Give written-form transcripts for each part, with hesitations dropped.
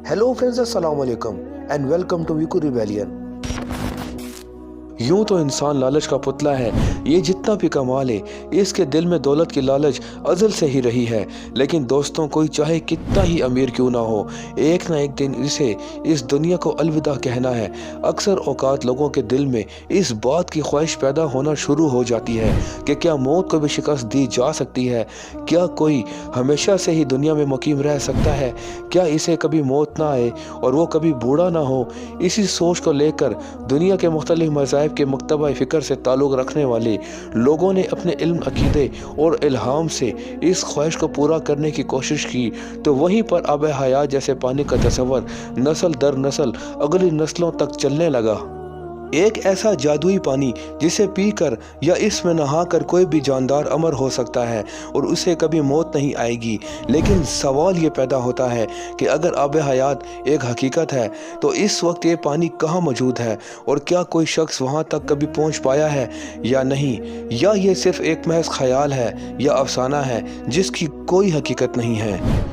Hello friends, अस्सलाम वालेकुम and welcome to विकू रिबेलियन। यूं तो इंसान लालच का पुतला है। ये जितना भी कमा ले, इसके दिल में दौलत की लालच अज़ल से ही रही है। लेकिन दोस्तों, कोई चाहे कितना ही अमीर क्यों ना हो, एक ना एक दिन इसे इस दुनिया को अलविदा कहना है। अक्सर औकात लोगों के दिल में इस बात की ख्वाहिश पैदा होना शुरू हो जाती है कि क्या मौत को भी शिकस्त दी जा सकती है? क्या कोई हमेशा से ही दुनिया में मुकीम रह सकता है? क्या इसे कभी मौत ना आए और वो कभी बूढ़ा ना हो? इसी सोच को लेकर दुनिया के मुख्तलिफ मज़ाहिब के मकतबा फ़िक्र से ताल्लुक़ रखने वाले लोगों ने अपने इल्म, अक़ीदे और इल्हाम से इस ख्वाहिश को पूरा करने की कोशिश की, तो वहीं पर आब हयात जैसे पानी का तस्वर नस्ल दर नस्ल अगली नस्लों तक चलने लगा। एक ऐसा जादुई पानी जिसे पीकर या इसमें नहाकर कोई भी जानदार अमर हो सकता है और उसे कभी मौत नहीं आएगी। लेकिन सवाल ये पैदा होता है कि अगर आब हयात एक हकीकत है तो इस वक्त ये पानी कहाँ मौजूद है और क्या कोई शख्स वहाँ तक कभी पहुँच पाया है या नहीं, या ये सिर्फ एक महज ख्याल है या अफसाना है जिसकी कोई हकीकत नहीं है।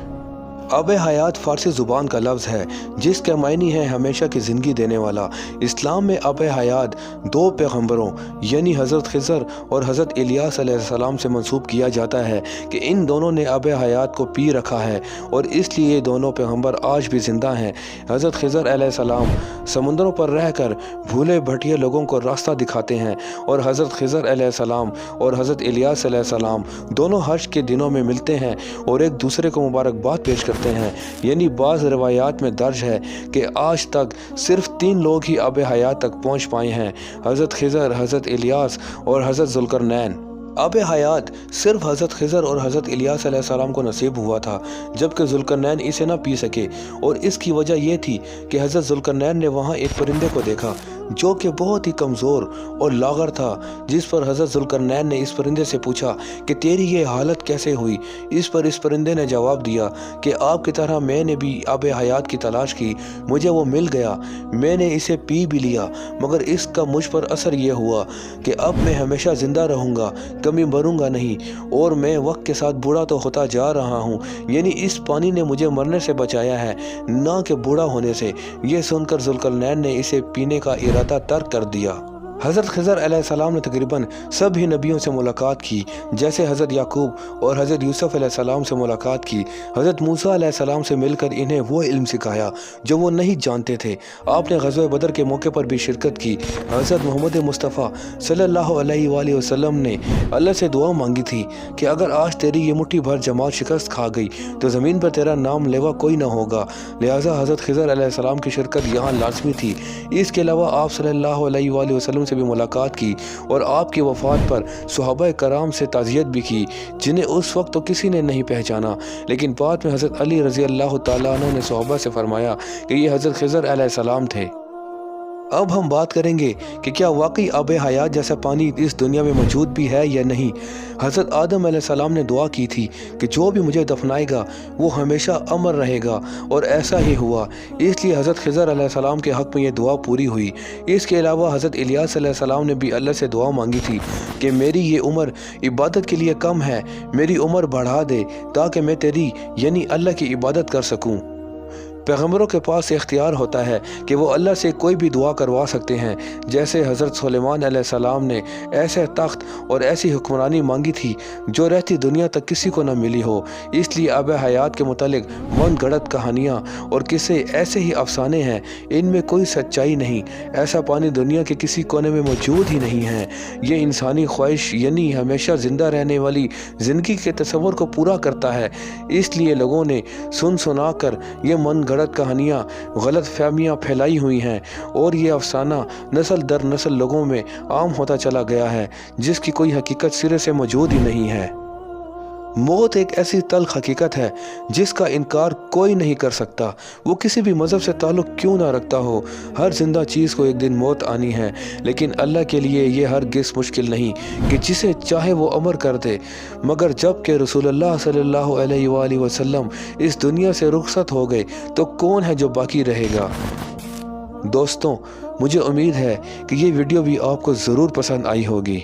आब हयात फ़ारसी ज़ुबान का लफ्ज़ है जिसका मायने है हमेशा की ज़िंदगी देने वाला। इस्लाम में आब हयात दो पैगम्बरों यानी हज़रत खिज़र और हज़रत इलियास अलैहिस्सलाम से मंसूब किया जाता है कि इन दोनों ने आब हयात को पी रखा है और इसलिए ये दोनों पैगम्बर आज भी ज़िंदा हैं। हज़रत खिज़र अलैहिस्सलाम समुद्रों पर रहकर भूले भटके लोगों को रास्ता दिखाते हैं और हज़रत खिज़र अलैहिस्सलाम और हज़रत इलियास अलैहिस्सलाम दोनों हज के दिनों में मिलते हैं और एक दूसरे को मुबारकबाद पेश करते हैं। यानी बाज़ रिवायात में दर्ज है कि आज तक सिर्फ 3 लोग ही आब हयात तक पहुँच पाए हैं, हज़रत खिज़र, हज़रत इलियास और हज़रत ज़ुल्करनैन। आब हयात सिर्फ हज़रत खिज़र और हज़रत इलियास अलैहिस्सलाम को नसीब हुआ था, जबकि ज़ुल्करनैन इसे ना पी सके। और इसकी वजह यह थी कि हज़रत ज़ुल्करनैन ने वहाँ एक परिंदे को देखा जो कि बहुत ही कमज़ोर और लागर था, जिस पर हज़रत ज़ुल्करनैन ने इस परिंदे से पूछा कि तेरी ये हालत कैसे हुई। इस पर इस परिंदे ने जवाब दिया कि आपकी तरह मैंने भी आब हयात की तलाश की, मुझे वो मिल गया, मैंने इसे पी भी लिया, मगर इसका मुझ पर असर ये हुआ कि अब मैं हमेशा ज़िंदा रहूँगा, कभी मरूंगा नहीं और मैं वक्त के साथ बूढ़ा तो होता जा रहा हूँ। यानी इस पानी ने मुझे मरने से बचाया है, ना कि बूढ़ा होने से। ये सुनकर ज़ुल्करनैन ने इसे पीने का इरादा तर्क कर दिया। हज़रत खिज़र अलैहिस्सलाम ने तकरीबन सभी नबियों से मुलाकात की, जैसे हज़रत याकूब और हज़रत यूसुफ अलैहिस्सलाम से मुलाकात की। हज़रत मूसा अलैहिस्सलाम से मिलकर इन्हें वो इल्म सिखाया जो वो नहीं जानते थे। आपने ग़ज़वा बदर के मौके पर भी शिरकत की। हज़रत मोहम्मद मुस्तफ़ा सल्लल्लाहु अलैहि वसल्लम ने अल्लाह से दुआ मांगी थी कि अगर आज तेरी ये मुट्ठी भर जमात शिकस्त खा गई तो ज़मीन पर तेरा नाम लेवा कोई ना होगा। लिहाजा हज़रत खिज़र अलैहिस्सलाम की शिरकत यहाँ लाजमी थी। इसके अलावा आप सल्लल्लाहु अलैहि वसल्लम से भी मुलाकात की और आपकी वफ़ात पर सहाबा कराम से ताज़ियत भी की, जिन्हें उस वक्त तो किसी ने नहीं पहचाना। लेकिन बाद में हज़रत अली रज़ी अल्लाह तआला अन्हु ने सहाबा से फरमाया कि ये हज़रत खिज़र अलैहिस्सलाम थे। अब हम बात करेंगे कि क्या वाकई आब हयात जैसा पानी इस दुनिया में मौजूद भी है या नहीं। हज़रत आदम अलैहिस्सलाम ने दुआ की थी कि जो भी मुझे दफनाएगा वो हमेशा अमर रहेगा, और ऐसा ही हुआ। इसलिए हज़रत खिज़र अलैहिस्सलाम के हक़ में ये दुआ पूरी हुई। इसके अलावा हज़रत इलियास अलैहिस्सलाम ने भी अल्लाह से दुआ मांगी थी कि मेरी ये उम्र इबादत के लिए कम है, मेरी उम्र बढ़ा दे ताकि मैं तेरी यानी अल्लाह की इबादत कर सकूँ। पैगम्बरों के पास इख्तियार होता है कि वो अल्लाह से कोई भी दुआ करवा सकते हैं। जैसे हज़रत सुलेमान अलैहिस्सलाम ने ऐसे तख्त और ऐसी हुक्मरानी मांगी थी जो रहती दुनिया तक किसी को न मिली हो। इसलिए आब हयात के मुतालिक मन गढ़ंत कहानियाँ और किस्से ऐसे ही अफसाने हैं, इनमें कोई सच्चाई नहीं। ऐसा पानी दुनिया के किसी कोने में मौजूद ही नहीं है। ये इंसानी ख्वाहिश यानी हमेशा ज़िंदा रहने वाली ज़िंदगी के तस्वर को पूरा करता है। इसलिए लोगों ने सुन सुना कर ये मन गलत कहानियाँ, गलत फहमियाँ फैलाई हुई हैं और ये अफसाना नस्ल दर नस्ल लोगों में आम होता चला गया है, जिसकी कोई हकीकत सिरे से मौजूद ही नहीं है। मौत एक ऐसी तल्ख हकीकत है जिसका इनकार कोई नहीं कर सकता, वो किसी भी मज़हब से ताल्लुक़ क्यों ना रखता हो। हर जिंदा चीज़ को एक दिन मौत आनी है, लेकिन अल्लाह के लिए ये हरगिज़ मुश्किल नहीं कि जिसे चाहे वो अमर कर दे। मगर जब कि रसूलुल्लाह सल्लल्लाहु अलैहि वसल्लम इस दुनिया से रुखसत हो गए तो कौन है जो बाकी रहेगा। दोस्तों, मुझे उम्मीद है कि ये वीडियो भी आपको ज़रूर पसंद आई होगी।